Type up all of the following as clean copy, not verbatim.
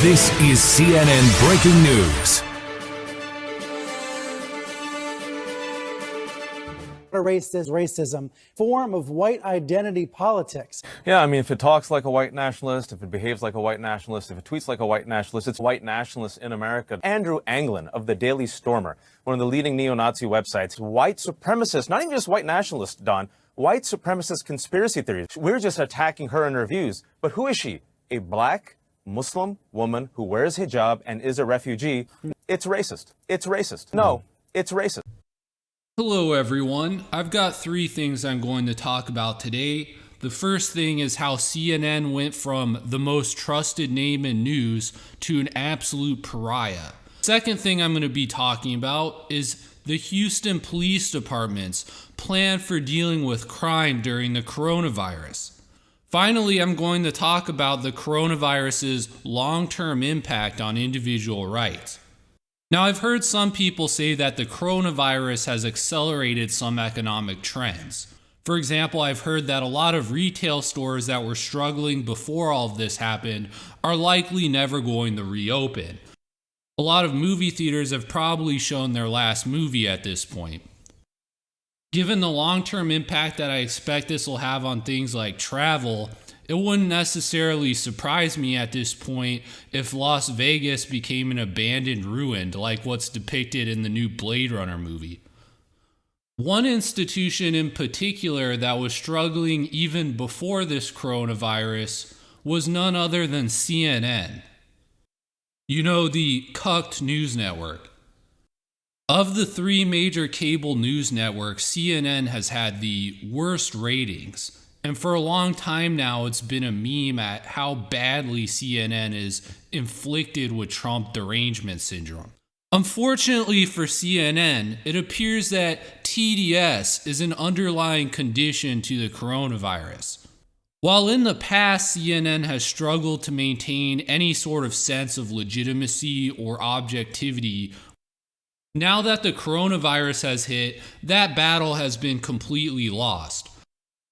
This is CNN Breaking News. Racism, form of white identity politics. Yeah, I mean, if it talks like a white nationalist, if it behaves like a white nationalist, if it tweets like a white nationalist, it's white nationalists in America. Andrew Anglin of the Daily Stormer, one of the leading neo-Nazi websites, white supremacist, not even just white nationalist, Don, white supremacist conspiracy theories. We're just attacking her and her views. But who is she? A black Muslim woman who wears hijab and is a refugee. It's racist. It's racist. No, it's racist. Hello everyone, I've got 3 things I'm going to talk about today. The first thing is how CNN went from the most trusted name in news to an absolute pariah. Second thing I'm going to be talking about is the Houston Police Department's plan for dealing with crime during the coronavirus. Finally, I'm going to talk about the coronavirus's long-term impact on individual rights. Now, I've heard some people say that the coronavirus has accelerated some economic trends. For example, I've heard that a lot of retail stores that were struggling before all of this happened are likely never going to reopen. A lot of movie theaters have probably shown their last movie at this point. Given the long-term impact that I expect this will have on things like travel, it wouldn't necessarily surprise me at this point if Las Vegas became an abandoned ruin like what's depicted in the new Blade Runner movie. One institution in particular that was struggling even before this coronavirus was none other than CNN. You know, the cucked news network. Of the 3 major cable news networks, CNN has had the worst ratings. And for a long time now, it's been a meme at how badly CNN is inflicted with Trump derangement syndrome. Unfortunately for CNN, it appears that TDS is an underlying condition to the coronavirus. While in the past, CNN has struggled to maintain any sort of sense of legitimacy or objectivity, now that the coronavirus has hit, that battle has been completely lost.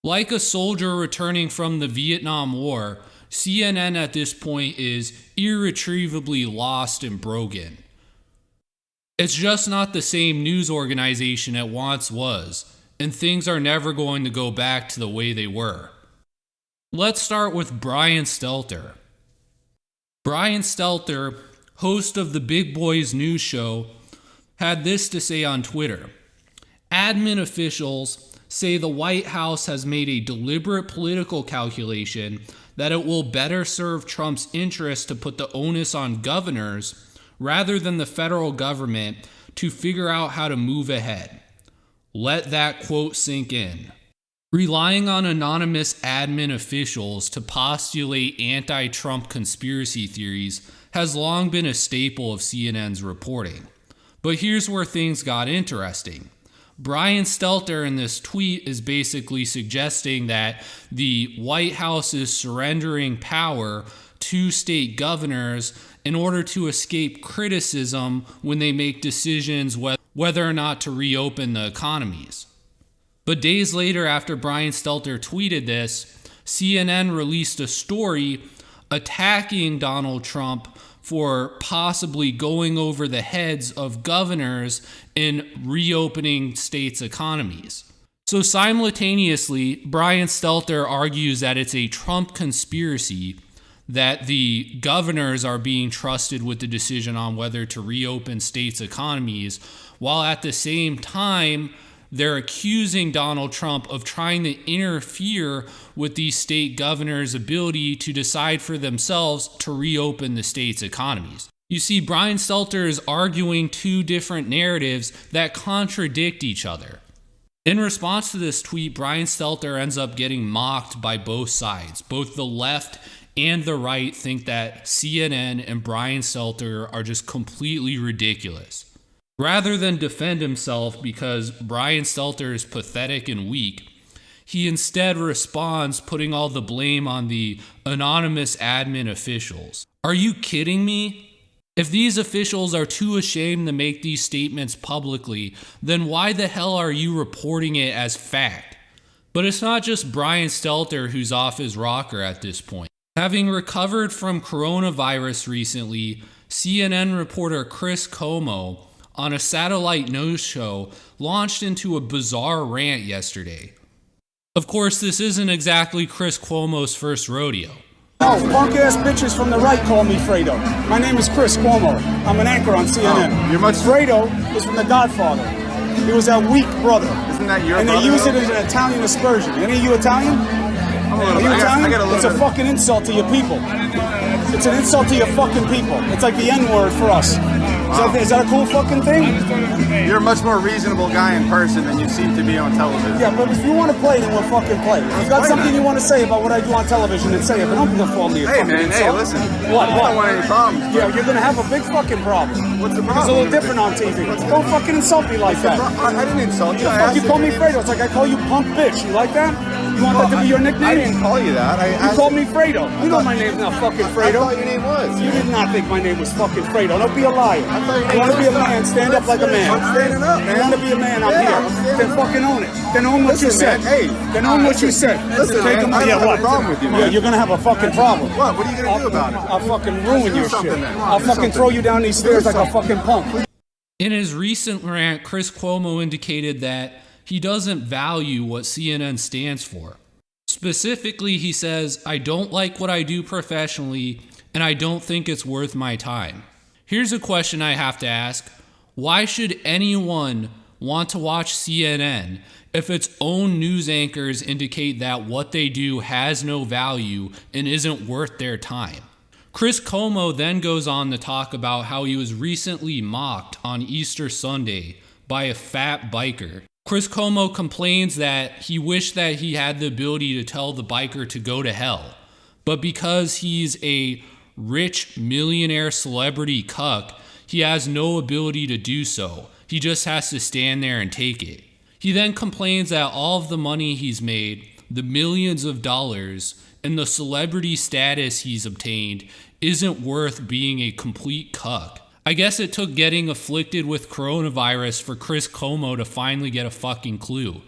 Like a soldier returning from the Vietnam War, CNN at this point is irretrievably lost and broken. It's just not the same news organization it once was, and things are never going to go back to the way they were. Let's start with Brian Stelter. Brian Stelter, host of the Big Boys news show, had this to say on Twitter. Admin officials say the White House has made a deliberate political calculation that it will better serve Trump's interest to put the onus on governors rather than the federal government to figure out how to move ahead. Let that quote sink in. Relying on anonymous admin officials to postulate anti-Trump conspiracy theories has long been a staple of CNN's reporting. But here's where things got interesting. Brian Stelter in this tweet is basically suggesting that the White House is surrendering power to state governors in order to escape criticism when they make decisions whether or not to reopen the economies. But days later, after Brian Stelter tweeted this, CNN released a story attacking Donald Trump for possibly going over the heads of governors in reopening states' economies. So simultaneously, Brian Stelter argues that it's a Trump conspiracy that the governors are being trusted with the decision on whether to reopen states' economies, while at the same time, they're accusing Donald Trump of trying to interfere with these state governors' ability to decide for themselves to reopen the state's economies. You see, Brian Stelter is arguing 2 different narratives that contradict each other. In response to this tweet, Brian Stelter ends up getting mocked by both sides. Both the left and the right think that CNN and Brian Stelter are just completely ridiculous. Rather than defend himself because Brian Stelter is pathetic and weak, he instead responds putting all the blame on the anonymous admin officials. Are you kidding me? If these officials are too ashamed to make these statements publicly, then why the hell are you reporting it as fact? But it's not just Brian Stelter who's off his rocker at this point. Having recovered from coronavirus recently, CNN reporter Chris Cuomo on a satellite news show launched into a bizarre rant yesterday. Of course, this isn't exactly Chris Cuomo's first rodeo. Oh, punk-ass bitches from the right call me Fredo. My name is Chris Cuomo. I'm an anchor on CNN. Fredo is from The Godfather. He was that weak brother. Isn't that your And brother? they use it as an Italian aspersion. Any of you Italian? Are you Italian? It's a fucking insult to your people. It's an insult to your fucking people. It's like the N-word for us. Is that a cool fucking thing? You're a much more reasonable guy in person than you seem to be on television. Yeah, but if you want to play, then we'll fucking play. If you got something you want to say about what I do on television, then say it. But don't call me a Hey, fucking man, insult. hey, listen. What? I don't want any problems. Yeah, you're gonna have a big fucking problem. What's the It's a problem? little different on TV. Don't fucking insult me like that. I didn't insult you. The fuck you call me Fredo? It's like I call you punk bitch. You like that? You want that to be your nickname? I didn't call you that. You called me Fredo. You know my name's not fucking I Fredo. thought your name was. You did not think my name was fucking Fredo. Don't be a liar. I thought your name You want to be a was. man? Stand up like a man. I'm standing up, man. You want to be a man? I'm Yeah, here. I'm standing Then up. fucking own it. Then own what you Listen, said. man, hey. Then own what you said. Listen, man, I don't have a problem with you, man. Yeah, you're gonna have a fucking problem. What? What are you gonna do about it? I'll fucking ruin your something, shit. then. I'll Do fucking something. throw you down these stairs like a fucking punk. In his recent rant, Chris Cuomo indicated that he doesn't value what CNN stands for. Specifically, he says, "I don't like what I do professionally, and I don't think it's worth my time." Here's a question I have to ask. Why should anyone want to watch CNN if its own news anchors indicate that what they do has no value and isn't worth their time? Chris Cuomo then goes on to talk about how he was recently mocked on Easter Sunday by a fat biker. Chris Cuomo complains that he wished that he had the ability to tell the biker to go to hell, but because he's a rich millionaire celebrity cuck, he has no ability to do so. He just has to stand there and take it. He then complains that all of the money he's made, the millions of dollars, and the celebrity status he's obtained isn't worth being a complete cuck. I guess it took getting afflicted with coronavirus for Chris Cuomo to finally get a fucking clue.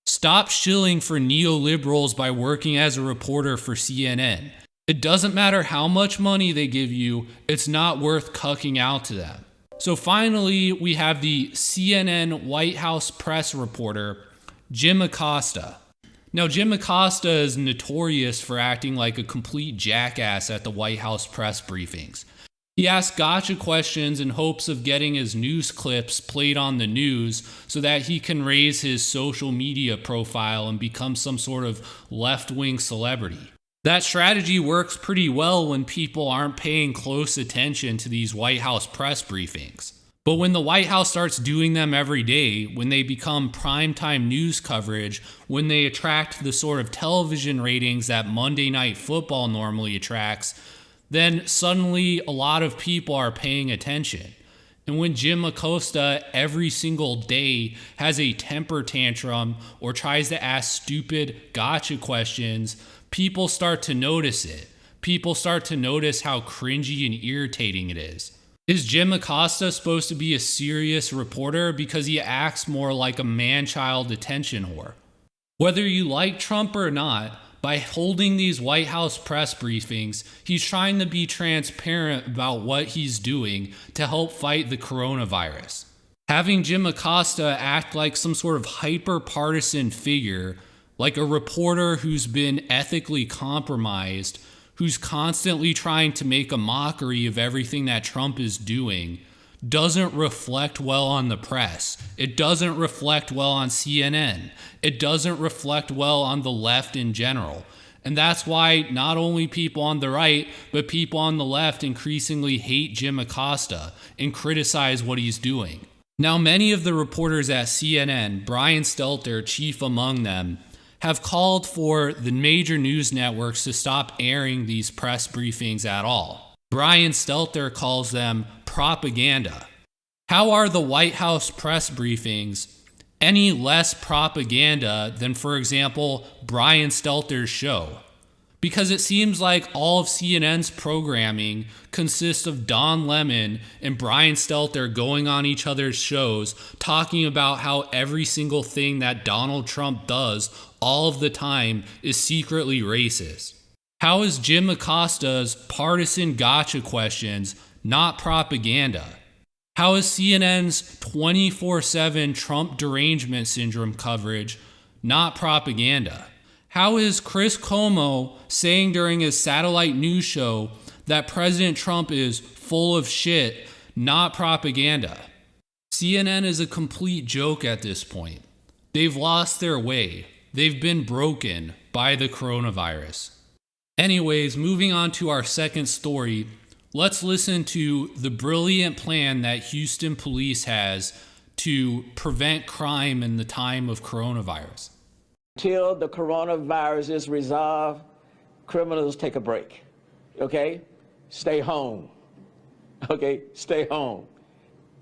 Stop shilling for neoliberals by working as a reporter for CNN. It doesn't matter how much money they give you, it's not worth cucking out to them. So finally, we have the CNN White House press reporter, Jim Acosta. Now, Jim Acosta is notorious for acting like a complete jackass at the White House press briefings. He asks gotcha questions in hopes of getting his news clips played on the news so that he can raise his social media profile and become some sort of left-wing celebrity. That strategy works pretty well when people aren't paying close attention to these White House press briefings. But when the White House starts doing them every day, when they become primetime news coverage, when they attract the sort of television ratings that Monday Night Football normally attracts, then suddenly a lot of people are paying attention. And when Jim Acosta every single day has a temper tantrum or tries to ask stupid gotcha questions, people start to notice it. People start to notice how cringy and irritating it is. Is Jim Acosta supposed to be a serious reporter because he acts more like a man-child attention whore? Whether you like Trump or not, by holding these White House press briefings, he's trying to be transparent about what he's doing to help fight the coronavirus. Having Jim Acosta act like some sort of hyper-partisan figure, like a reporter who's been ethically compromised, who's constantly trying to make a mockery of everything that Trump is doing, doesn't reflect well on the press. It doesn't reflect well on CNN. It doesn't reflect well on the left in general. And that's why not only people on the right, but people on the left increasingly hate Jim Acosta and criticize what he's doing. Now, many of the reporters at CNN, Brian Stelter chief among them, have called for the major news networks to stop airing these press briefings at all. Brian Stelter calls them propaganda. How are the White House press briefings any less propaganda than, for example, Brian Stelter's show? Because it seems like all of CNN's programming consists of Don Lemon and Brian Stelter going on each other's shows talking about how every single thing that Donald Trump does all of the time is secretly racist. How is Jim Acosta's partisan gotcha questions not propaganda? How is CNN's 24/7 Trump derangement syndrome coverage not propaganda? How is Chris Cuomo saying during his satellite news show that President Trump is full of shit not propaganda? CNN is a complete joke at this point. They've lost their way. They've been broken by the coronavirus. Anyways, moving on to our second story, let's listen to the brilliant plan that Houston police has to prevent crime in the time of coronavirus. Till the coronavirus is resolved, criminals take a break. Okay? Stay home. Okay? Stay home.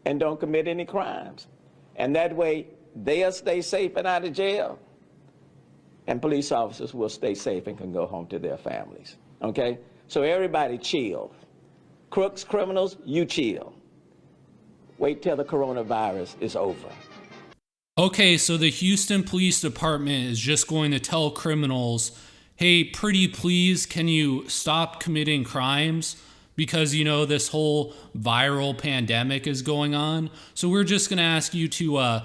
And don't commit any crimes. And that way, they'll stay safe and out of jail. And police officers will stay safe and can go home to their families. Okay? So everybody chill. Crooks, criminals, you chill. Wait till the coronavirus is over. Okay, so the Houston Police Department is just going to tell criminals, hey, pretty please, can you stop committing crimes? Because, you know, this whole viral pandemic is going on. So we're just going to ask you to,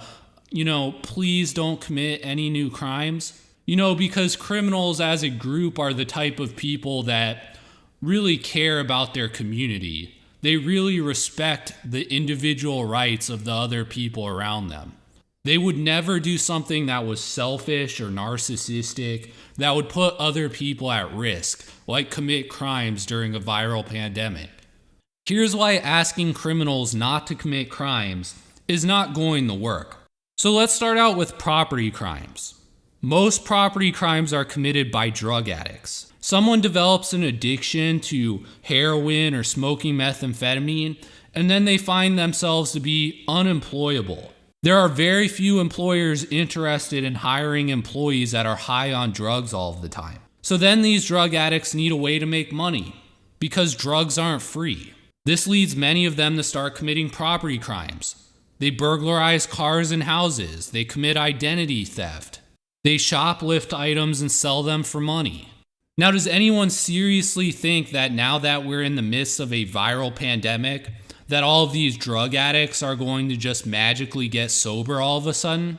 please don't commit any new crimes. You know, because criminals as a group are the type of people that really care about their community. They really respect the individual rights of the other people around them. They would never do something that was selfish or narcissistic that would put other people at risk, like commit crimes during a viral pandemic. Here's why asking criminals not to commit crimes is not going to work. So let's start out with property crimes. Most property crimes are committed by drug addicts. Someone develops an addiction to heroin or smoking methamphetamine, and then they find themselves to be unemployable. There are very few employers interested in hiring employees that are high on drugs all of the time. So then these drug addicts need a way to make money because drugs aren't free. This leads many of them to start committing property crimes. They burglarize cars and houses. They commit identity theft. They shoplift items and sell them for money. Now, does anyone seriously think that now that we're in the midst of a viral pandemic, that all of these drug addicts are going to just magically get sober all of a sudden?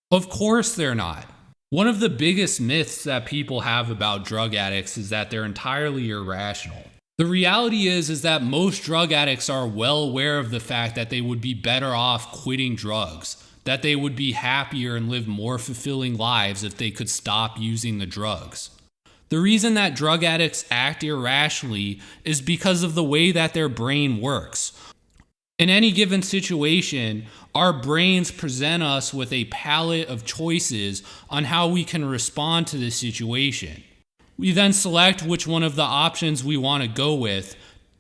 Of course they're not. One of the biggest myths that people have about drug addicts is that they're entirely irrational. The reality is that most drug addicts are well aware of the fact that they would be better off quitting drugs, that they would be happier and live more fulfilling lives if they could stop using the drugs. The reason that drug addicts act irrationally is because of the way that their brain works. In any given situation, our brains present us with a palette of choices on how we can respond to the situation. We then select which one of the options we want to go with,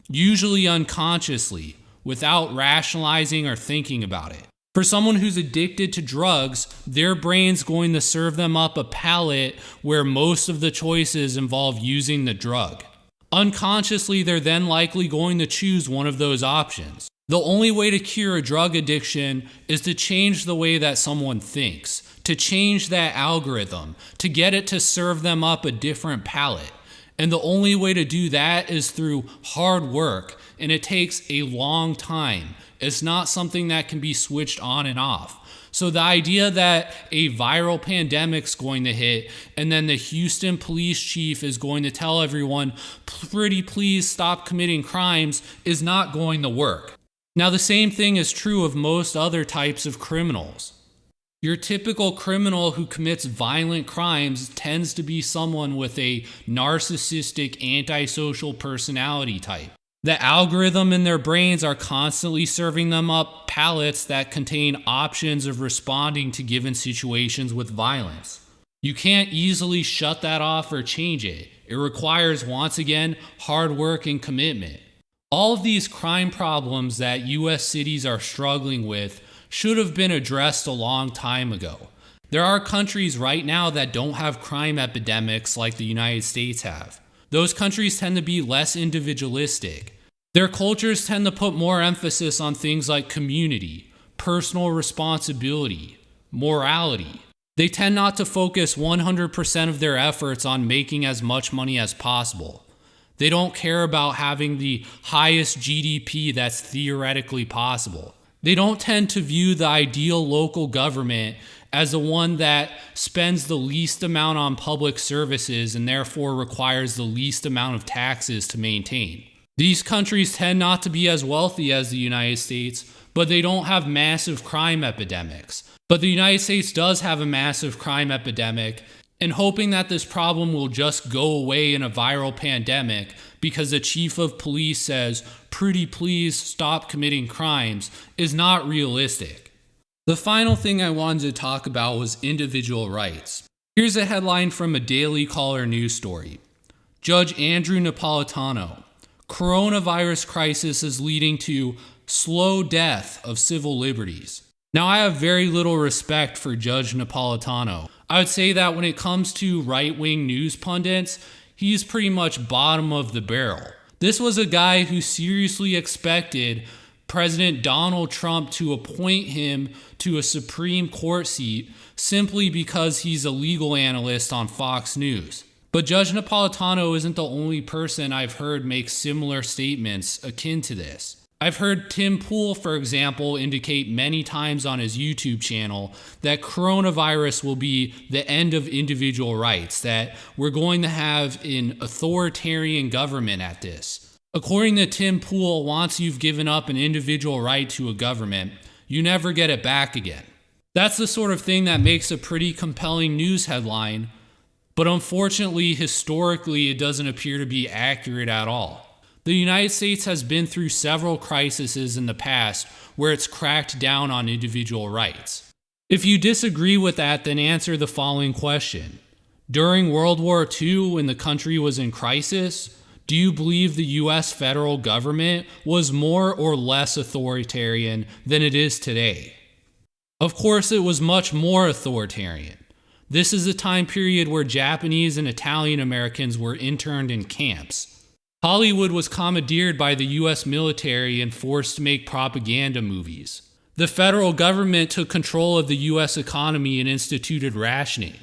usually unconsciously, without rationalizing or thinking about it. For someone who's addicted to drugs, their brain's going to serve them up a palette where most of the choices involve using the drug. Unconsciously, they're then likely going to choose one of those options. The only way to cure a drug addiction is to change the way that someone thinks, to change that algorithm, to get it to serve them up a different palette. And the only way to do that is through hard work, and it takes a long time. It's not something that can be switched on and off. So the idea that a viral pandemic's going to hit and then the Houston police chief is going to tell everyone, pretty please stop committing crimes, is not going to work. Now the same thing is true of most other types of criminals. Your typical criminal who commits violent crimes tends to be someone with a narcissistic, antisocial personality type. The algorithm in their brains are constantly serving them up palettes that contain options of responding to given situations with violence. You can't easily shut that off or change it. It requires, once again, hard work and commitment. All of these crime problems that US cities are struggling with should have been addressed a long time ago. There are countries right now that don't have crime epidemics like the United States have. Those countries tend to be less individualistic. Their cultures tend to put more emphasis on things like community, personal responsibility, morality. They tend not to focus 100% of their efforts on making as much money as possible. They don't care about having the highest GDP that's theoretically possible. They don't tend to view the ideal local government as the one that spends the least amount on public services and therefore requires the least amount of taxes to maintain. These countries tend not to be as wealthy as the United States, but they don't have massive crime epidemics. But the United States does have a massive crime epidemic, and hoping that this problem will just go away in a viral pandemic because the chief of police says, "Pretty please stop committing crimes," is not realistic. The final thing I wanted to talk about was individual rights. Here's a headline from a Daily Caller news story. Judge Andrew Napolitano. Coronavirus crisis is leading to slow death of civil liberties. Now, I have very little respect for Judge Napolitano. I would say that when it comes to right-wing news pundits, he's pretty much bottom of the barrel. This was a guy who seriously expected President Donald Trump to appoint him to a Supreme Court seat simply because he's a legal analyst on Fox News. But Judge Napolitano isn't the only person I've heard make similar statements akin to this. I've heard Tim Pool, for example, indicate many times on his YouTube channel that coronavirus will be the end of individual rights, that we're going to have an authoritarian government at this. According to Tim Pool, once you've given up an individual right to a government, you never get it back again. That's the sort of thing that makes a pretty compelling news headline, but unfortunately, historically, it doesn't appear to be accurate at all. The United States has been through several crises in the past where it's cracked down on individual rights. If you disagree with that, then answer the following question. During World War II, when the country was in crisis, do you believe the US federal government was more or less authoritarian than it is today? Of course, it was much more authoritarian. This is a time period where Japanese and Italian Americans were interned in camps. Hollywood was commandeered by the US military and forced to make propaganda movies. The federal government took control of the US economy and instituted rationing.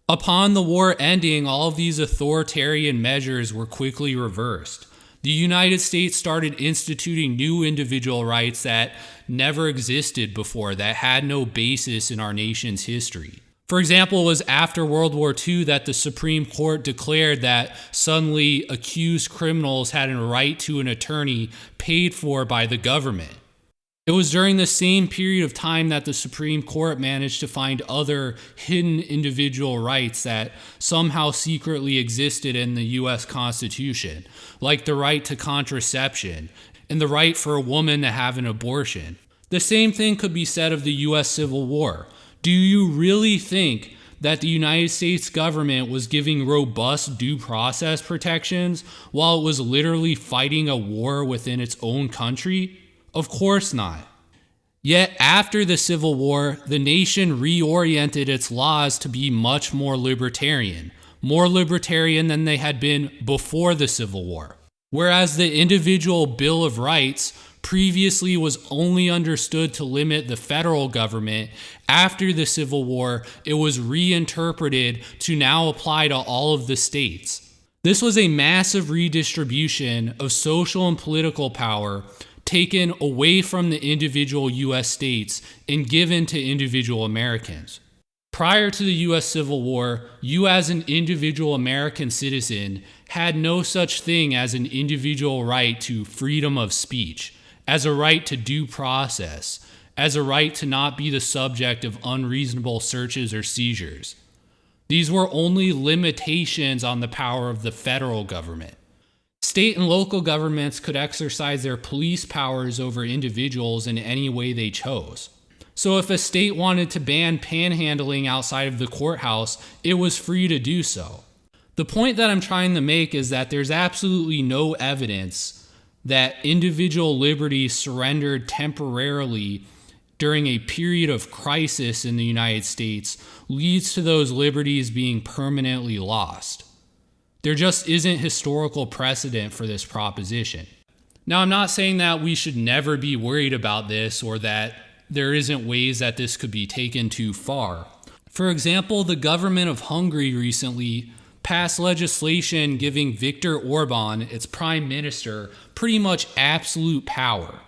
Upon the war ending, all of these authoritarian measures were quickly reversed. The United States started instituting new individual rights that never existed before, that had no basis in our nation's history. For example, it was after World War II that the Supreme Court declared that suddenly accused criminals had a right to an attorney paid for by the government. It was during the same period of time that the Supreme Court managed to find other hidden individual rights that somehow secretly existed in the US Constitution, like the right to contraception and the right for a woman to have an abortion. The same thing could be said of the US Civil War. Do you really think that the United States government was giving robust due process protections while it was literally fighting a war within its own country? Of course not. Yet after the Civil War, the nation reoriented its laws to be much more libertarian than they had been before the Civil War. Whereas the individual Bill of Rights previously was only understood to limit the federal government, after the Civil War, it was reinterpreted to now apply to all of the states. This was a massive redistribution of social and political power taken away from the individual US states and given to individual Americans. Prior to the US Civil War, you as an individual American citizen had no such thing as an individual right to freedom of speech, as a right to due process, as a right to not be the subject of unreasonable searches or seizures. These were only limitations on the power of the federal government. State and local governments could exercise their police powers over individuals in any way they chose. So if a state wanted to ban panhandling outside of the courthouse, it was free to do so. The point that I'm trying to make is that there's absolutely no evidence that individual liberties surrendered temporarily during a period of crisis in the United States leads to those liberties being permanently lost. There just isn't historical precedent for this proposition. Now, I'm not saying that we should never be worried about this or that there isn't ways that this could be taken too far. For example, the government of Hungary recently passed legislation giving Viktor Orban, its prime minister, pretty much absolute power.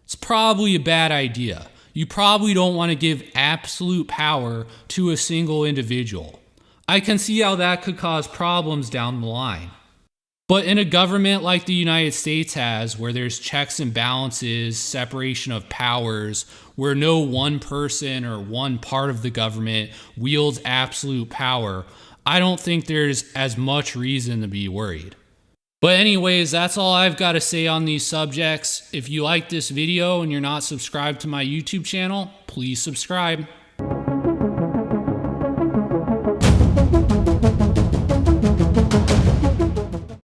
It's probably a bad idea. You probably don't want to give absolute power to a single individual. I can see how that could cause problems down the line. But in a government like the United States has, where there's checks and balances, separation of powers, where no one person or one part of the government wields absolute power, I don't think there's as much reason to be worried. But anyways, that's all I've got to say on these subjects. If you like this video and you're not subscribed to my YouTube channel, please subscribe.